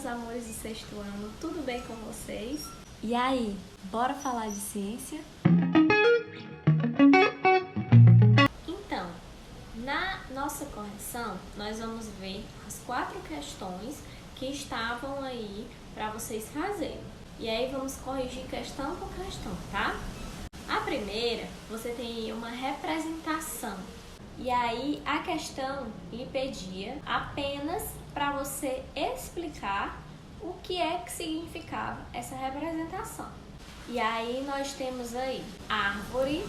meus amores do sexto ano, tudo bem com vocês? E aí, bora falar de ciência? Então, na nossa correção, nós vamos ver as 4 questões que estavam aí para vocês fazerem. E aí vamos corrigir questão por questão, tá? A primeira, você tem aí uma representação. E aí a questão lhe pedia apenas para você explicar o que é que significava essa representação. E aí nós temos aí árvore,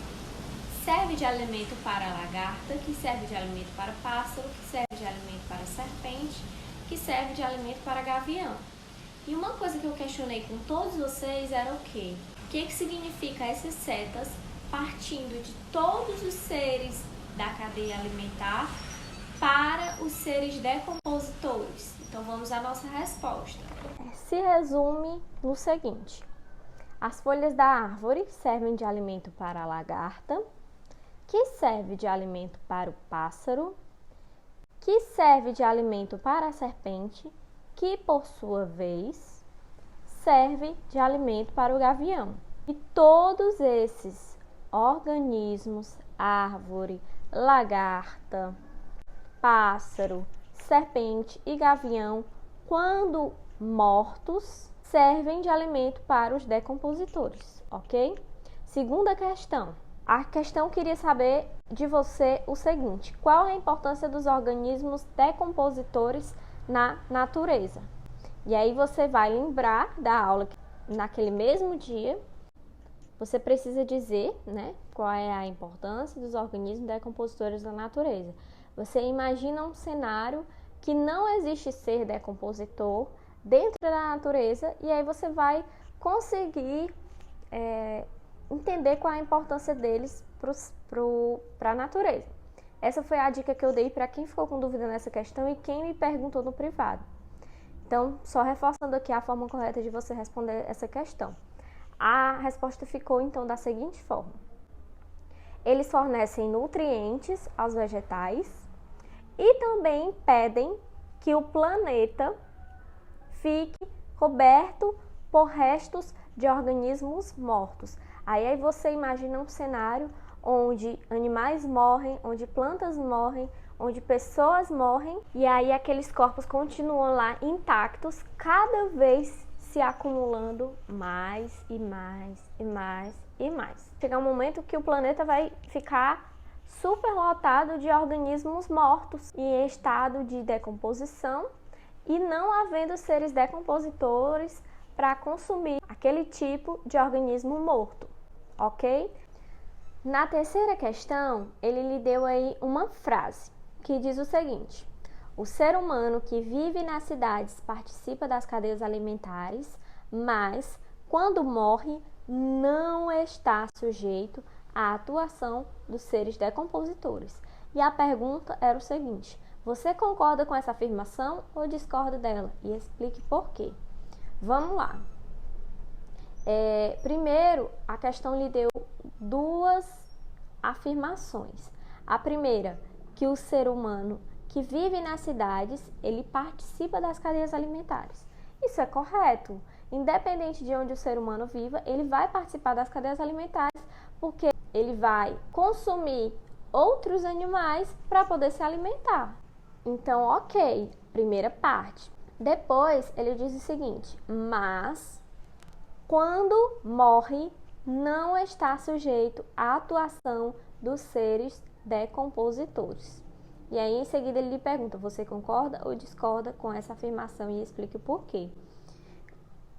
serve de alimento para a lagarta, que serve de alimento para pássaro, que serve de alimento para serpente, que serve de alimento para gavião. E uma coisa que eu questionei com todos vocês era o quê? O que significa essas setas partindo de todos os seres da cadeia alimentar para os seres decompositores? Então vamos à nossa resposta. Se resume no seguinte: as folhas da árvore servem de alimento para a lagarta, que serve de alimento para o pássaro, que serve de alimento para a serpente, que por sua vez serve de alimento para o gavião. E todos esses organismos, árvore, lagarta, pássaro, serpente e gavião, quando mortos, servem de alimento para os decompositores, ok? Segunda questão. A questão queria saber de você o seguinte: qual a importância dos organismos decompositores na natureza? E aí você vai lembrar da aula que naquele mesmo dia você precisa dizer, né, qual é a importância dos organismos decompositores na natureza. Você imagina um cenário que não existe ser decompositor dentro da natureza e aí você vai conseguir entender qual é a importância deles para a natureza. Essa foi a dica que eu dei para quem ficou com dúvida nessa questão e quem me perguntou no privado. Então, só reforçando aqui a forma correta de você responder essa questão. A resposta ficou, então, da seguinte forma: eles fornecem nutrientes aos vegetais e também impedem que o planeta fique coberto por restos de organismos mortos. Aí você imagina um cenário onde animais morrem, onde plantas morrem, onde pessoas morrem, e aí aqueles corpos continuam lá intactos, cada vez se acumulando mais e mais e mais e mais. Chegar um momento que o planeta vai ficar superlotado de organismos mortos em estado de decomposição e não havendo seres decompositores para consumir aquele tipo de organismo morto, ok? Na terceira questão, ele lhe deu aí uma frase que diz o seguinte: o ser humano que vive nas cidades participa das cadeias alimentares, mas quando morre não está sujeito à atuação dos seres decompositores. E a pergunta era o seguinte: você concorda com essa afirmação ou discorda dela? E explique por quê. Vamos lá. Primeiro, a questão lhe deu 2 afirmações. A primeira, que o ser humano que vive nas cidades, ele participa das cadeias alimentares. Isso é correto. Independente de onde o ser humano viva, ele vai participar das cadeias alimentares porque ele vai consumir outros animais para poder se alimentar. Então, ok, primeira parte. Depois, ele diz o seguinte: mas quando morre, não está sujeito à atuação dos seres decompositores. E aí, em seguida, ele lhe pergunta: você concorda ou discorda com essa afirmação? E explique o porquê.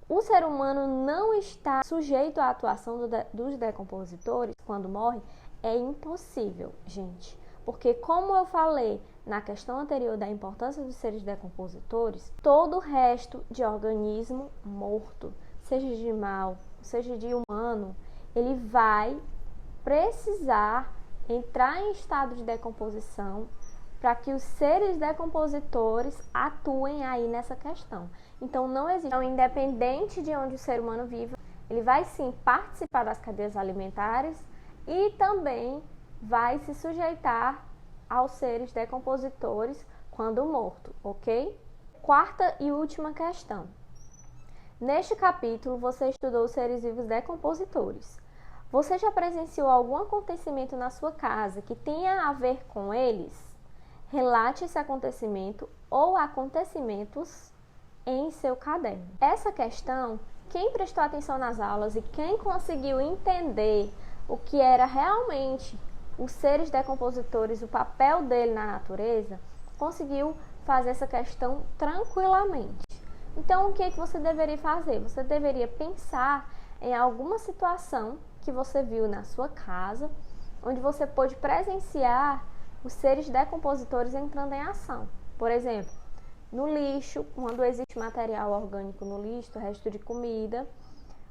O ser humano não está sujeito à atuação dos decompositores quando morre? É impossível, gente. Porque, como eu falei na questão anterior da importância dos seres decompositores, todo o resto de organismo morto, seja de animal, seja de humano, ele vai precisar entrar em estado de decomposição para que os seres decompositores atuem aí nessa questão. Então, não existe. Então, independente de onde o ser humano viva, ele vai sim participar das cadeias alimentares e também vai se sujeitar aos seres decompositores quando morto, ok? quarta e última questão. Neste capítulo, você estudou os seres vivos decompositores. Você já presenciou algum acontecimento na sua casa que tenha a ver com eles? Relate esse acontecimento ou acontecimentos em seu caderno. Essa questão, quem prestou atenção nas aulas e quem conseguiu entender o que era realmente os seres decompositores, o papel dele na natureza, conseguiu fazer essa questão tranquilamente. Então, o que você deveria fazer? Você deveria pensar em alguma situação que você viu na sua casa, onde você pôde presenciar os seres decompositores entrando em ação. Por exemplo, no lixo, quando existe material orgânico no lixo, resto de comida,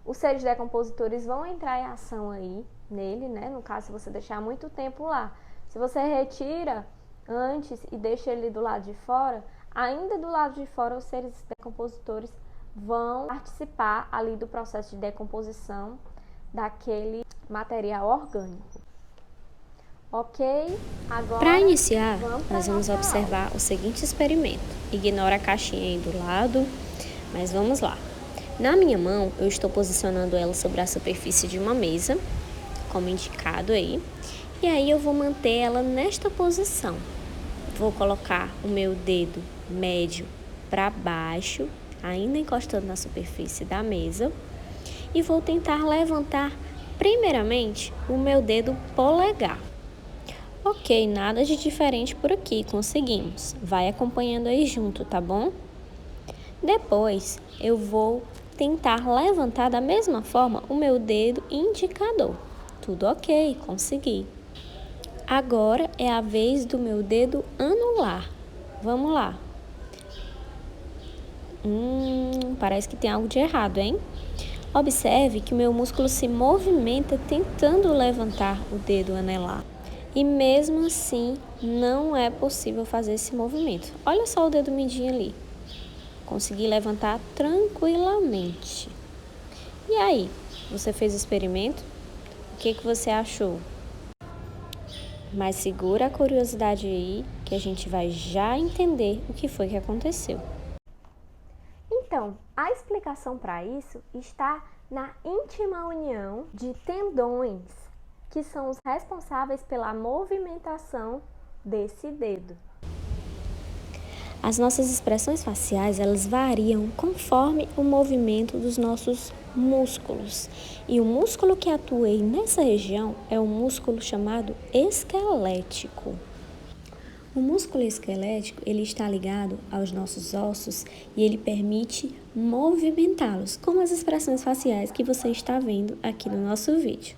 os seres decompositores vão entrar em ação aí, nele, né? No caso, se você deixar muito tempo lá. Se você retira antes e deixa ele do lado de fora, ainda do lado de fora os seres decompositores vão participar ali do processo de decomposição daquele material orgânico. Ok? Agora, para iniciar, nós vamos observar o seguinte experimento. Ignora a caixinha aí do lado, mas vamos lá. Na minha mão, eu estou posicionando ela sobre a superfície de uma mesa, como indicado aí. E aí eu vou manter ela nesta posição. Vou colocar o meu dedo médio para baixo, ainda encostando na superfície da mesa. E vou tentar levantar, primeiramente, o meu dedo polegar. Ok, nada de diferente por aqui, conseguimos. Vai acompanhando aí junto, tá bom? Depois, eu vou tentar levantar da mesma forma o meu dedo indicador. Tudo ok, consegui. Agora é a vez do meu dedo anular. Vamos lá. Parece que tem algo de errado, hein? Observe que o meu músculo se movimenta tentando levantar o dedo anelar. E mesmo assim, não é possível fazer esse movimento. Olha só o dedo mindinho ali. Consegui levantar tranquilamente. E aí, você fez o experimento? O que você achou? Mas segura a curiosidade aí, que a gente vai já entender o que foi que aconteceu. Então, a explicação para isso está na íntima união de tendões, que são os responsáveis pela movimentação desse dedo. As nossas expressões faciais, elas variam conforme o movimento dos nossos músculos. E o músculo que atua aí nessa região é o músculo chamado esquelético. O músculo esquelético, ele está ligado aos nossos ossos e ele permite movimentá-los, como as expressões faciais que você está vendo aqui no nosso vídeo.